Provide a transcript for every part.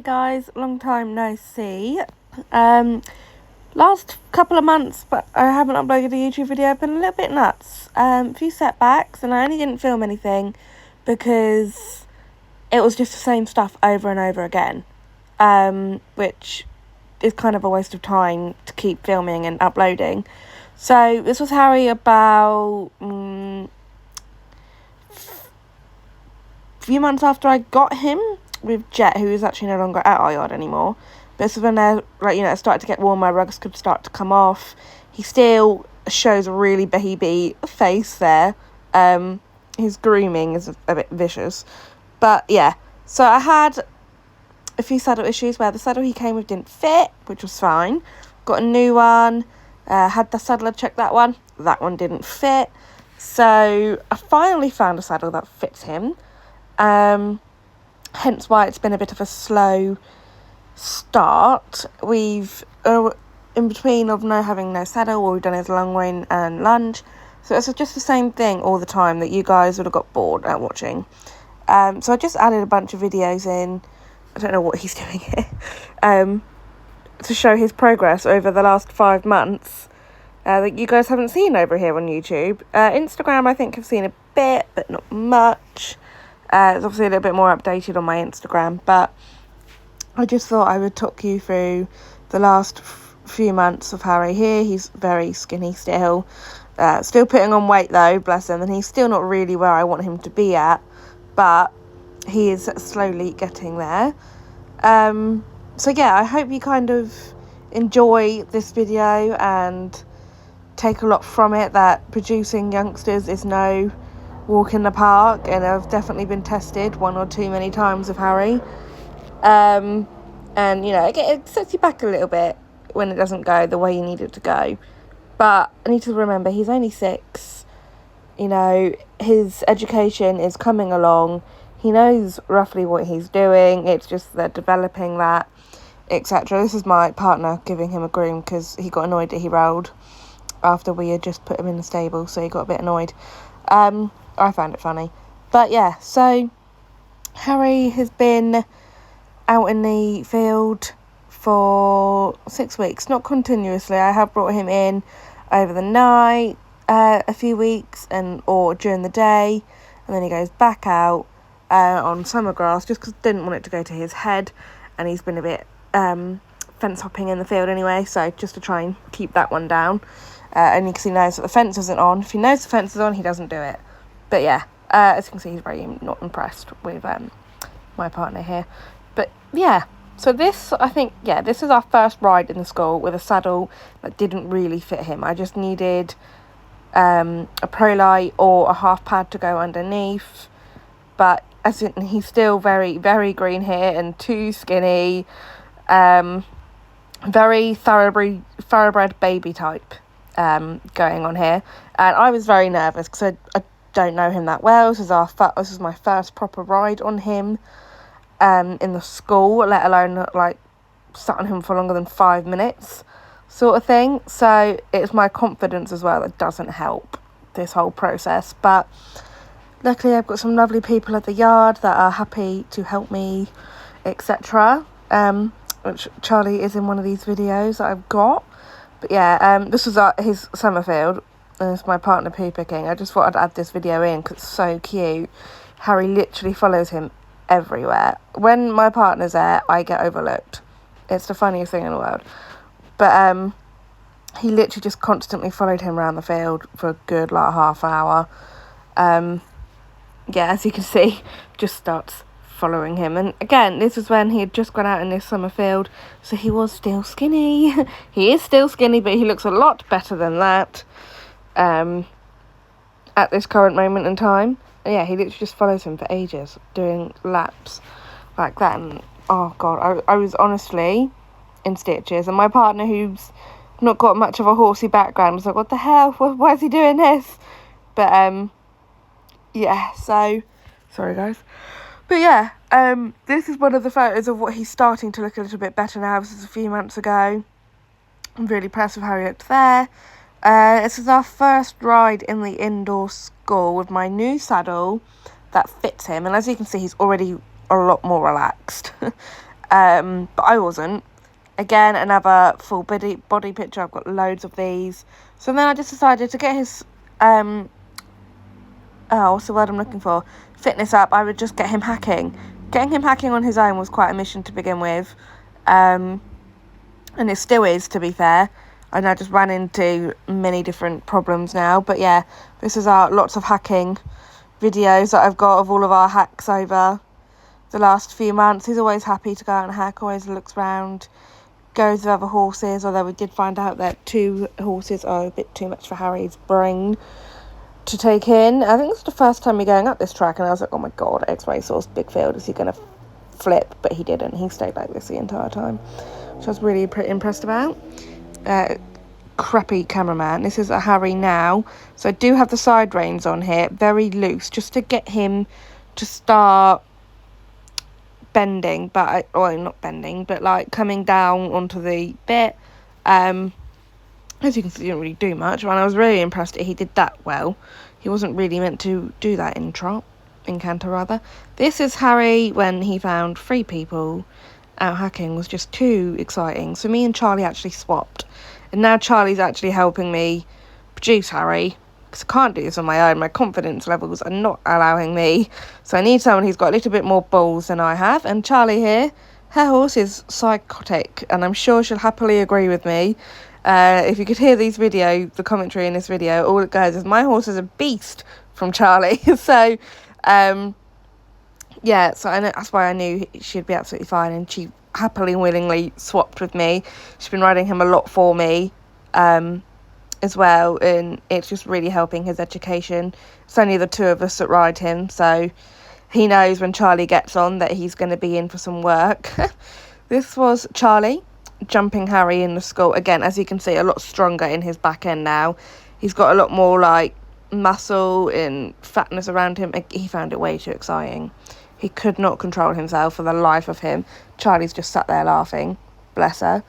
guys, long time no see. Last couple of months, but I haven't uploaded a YouTube video. I've been a little bit nuts. A few setbacks, and I only didn't film anything because it was just the same stuff over and over again, which is kind of a waste of time to keep filming and uploading. So this was Harry about few months after I got him with Jet, who is actually no longer at our yard anymore. But this is when they're it started to get warmer, rugs could start to come off. He still shows a really baby face there. His grooming is a bit vicious. But yeah, so I had a few saddle issues where the saddle he came with didn't fit, which was fine. Got a new one, had the saddler check that one didn't fit. So I finally found a saddle that fits him. Hence why it's been a bit of a slow start. We've in between of having no saddle, all we've done is long rein and lunge, so it's just the same thing all the time that you guys would have got bored at watching. So I just added a bunch of videos in. I don't know what he's doing here, to show his progress over the last 5 months that you guys haven't seen over here on YouTube. Instagram I think I've seen a bit, but not much. It's obviously a little bit more updated on my Instagram, but I just thought I would talk you through the last few months of Harry here. He's very skinny still, still putting on weight though, bless him, and he's still not really where I want him to be at, but he is slowly getting there. So yeah, I hope you kind of enjoy this video and take a lot from it, that producing youngsters is no walk in the park, and I've definitely been tested one or too many times with Harry, and it sets you back a little bit when it doesn't go the way you need it to go. But I need to remember he's only 6. His education is coming along, he knows roughly what he's doing, it's just they're developing that, etc. This is my partner giving him a groom because he got annoyed that he rolled after we had just put him in the stable, so he got a bit annoyed. I found it funny. But yeah, so Harry has been out in the field for 6 weeks, not continuously. I have brought him in over the night a few weeks or during the day, and then he goes back out on summer grass just because I didn't want it to go to his head, and he's been a bit fence hopping in the field anyway, so just to try and keep that one down. Only because he knows that the fence isn't on. If he knows the fence is on, he doesn't do it. But yeah, as you can see, he's very not impressed with my partner here. But yeah, so this, I think, this is our first ride in the school with a saddle that didn't really fit him. I just needed a pro light or a half pad to go underneath. But he's still very, very green here and too skinny. Very thoroughbred baby type going on here, and I was very nervous because I don't know him that well. This is my first proper ride on him in the school, let alone sat on him for longer than 5 minutes sort of thing. So it's my confidence as well that doesn't help this whole process, but luckily I've got some lovely people at the yard that are happy to help me, etc. Which Charlie is in one of these videos that I've got. But yeah, this was his summer field, and it's my partner poo picking. I just thought I'd add this video in because it's so cute. Harry literally follows him everywhere. When my partner's there, I get overlooked. It's the funniest thing in the world. But he literally just constantly followed him around the field for a good half hour. As you can see, just starts following him. And again, this was when he had just gone out in this summer field, so he was still skinny. He is still skinny, but he looks a lot better than that at this current moment in time. And yeah, he literally just follows him for ages, doing laps like that, and oh god, I was honestly in stitches. And my partner, who's not got much of a horsey background, was like, what the hell, why is he doing this? But yeah, so sorry guys. But yeah, this is one of the photos of what he's starting to look a little bit better now. This is a few months ago. I'm really impressed with how he looked there. This is our first ride in the indoor school with my new saddle that fits him. And as you can see, he's already a lot more relaxed. but I wasn't. Again, another full body picture. I've got loads of these. So then I just decided to get his what's the word I'm looking for? Fitness up. I would just get him hacking. Getting him hacking on his own was quite a mission to begin with. And it still is, to be fair. I know I just ran into many different problems now. But yeah, this is our lots of hacking videos that I've got of all of our hacks over the last few months. He's always happy to go out and hack, always looks round, goes with other horses, although we did find out that 2 horses are a bit too much for Harry's brain to take in. I think it's the first time we're going up this track, and I was like, oh my god, X-Racehorse, big field, is he going to flip? But he didn't. He stayed like this the entire time, which I was really impressed about. Crappy cameraman. This is a Harry now, so I do have the side reins on here, very loose, just to get him to start bending, but not bending, but like coming down onto the bit. As you can see, he didn't really do much, and I was really impressed that he did that well. He wasn't really meant to do that in canter rather. This is Harry when he found 3 people out hacking. Was just too exciting, so me and Charlie actually swapped, and now Charlie's actually helping me produce Harry, because I can't do this on my own. My confidence levels are not allowing me, so I need someone who's got a little bit more balls than I have. And Charlie here, her horse is psychotic, and I'm sure she'll happily agree with me. If you could hear the commentary in this video, all it goes is my horse is a beast from Charlie. So yeah, so that's why I knew she'd be absolutely fine, and she happily and willingly swapped with me. She's been riding him a lot for me as well, and it's just really helping his education. It's only the 2 of us that ride him, so he knows when Charlie gets on that he's going to be in for some work. This was Charlie jumping Harry in the school. Again, as you can see, a lot stronger in his back end now. He's got a lot more like muscle and fatness around him. He found it way too exciting. He could not control himself for the life of him. Charlie's just sat there laughing, bless her.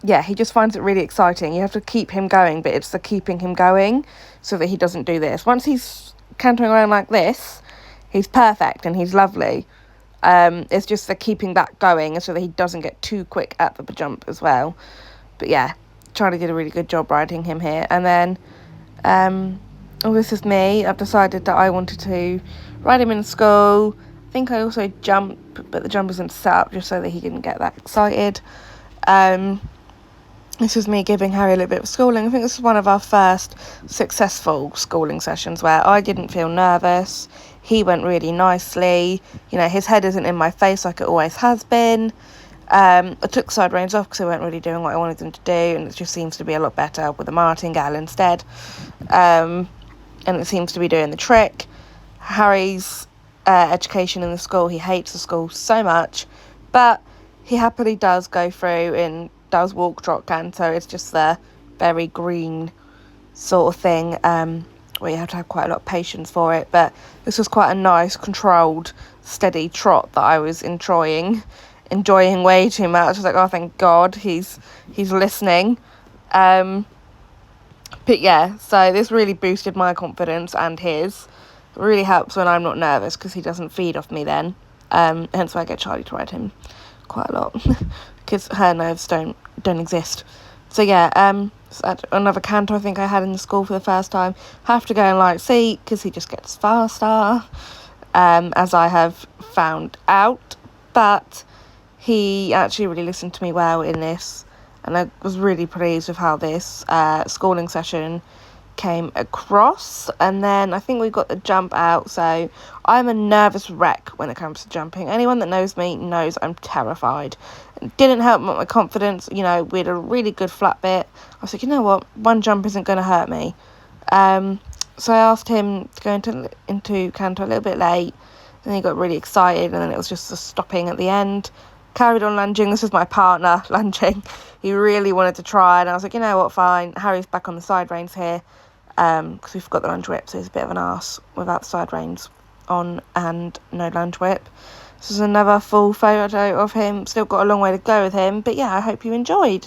Yeah, he just finds it really exciting. You have to keep him going, but it's the keeping him going so that he doesn't do this. Once he's cantering around like this, he's perfect and he's lovely. It's just the keeping that going so that he doesn't get too quick at the jump as well. But yeah, Charlie did a really good job riding him here. And then this is me. I've decided that I wanted to ride him in school. I think I also jump, but the jump isn't set up just so that he didn't get that excited. This was me giving Harry a little bit of schooling. I think this is one of our first successful schooling sessions where I didn't feel nervous. He went really nicely. You know, his head isn't in my face like it always has been. I took side reins off because they weren't really doing what I wanted them to do, and it just seems to be a lot better with the martingale instead. And it seems to be doing the trick. Harry's education in the school, he hates the school so much, but he happily does go through and does walk, trot, canter. It's just the very green sort of thing where you have to have quite a lot of patience for it. But this was quite a nice, controlled, steady trot that I was enjoying way too much. I was like, oh, thank God he's listening. But yeah, so this really boosted my confidence and his. It really helps when I'm not nervous because he doesn't feed off me then. Hence why I get Charlie to ride him quite a lot because her nerves don't exist. So yeah, so another canter I think I had in the school for the first time. Have to go in light seat because he just gets faster, as I have found out. But he actually really listened to me well in this, and I was really pleased with how this schooling session came across. And then I think we got the jump out, so I'm a nervous wreck when it comes to jumping. Anyone that knows me knows I'm terrified. It didn't help my confidence. You know, we had a really good flat bit. I was like, you know what, one jump isn't going to hurt me. So I asked him to go into canter a little bit late, and he got really excited, and then it was just a stopping at the end. Carried on lunging. This was my partner lunging. He really wanted to try, and I was like, you know what, fine. Harry's back on the side reins here, because we've got the lunge whip, so he's a bit of an arse without the side reins on and no lunge whip. This is another full photo of him. Still got a long way to go with him, but yeah, I hope you enjoyed.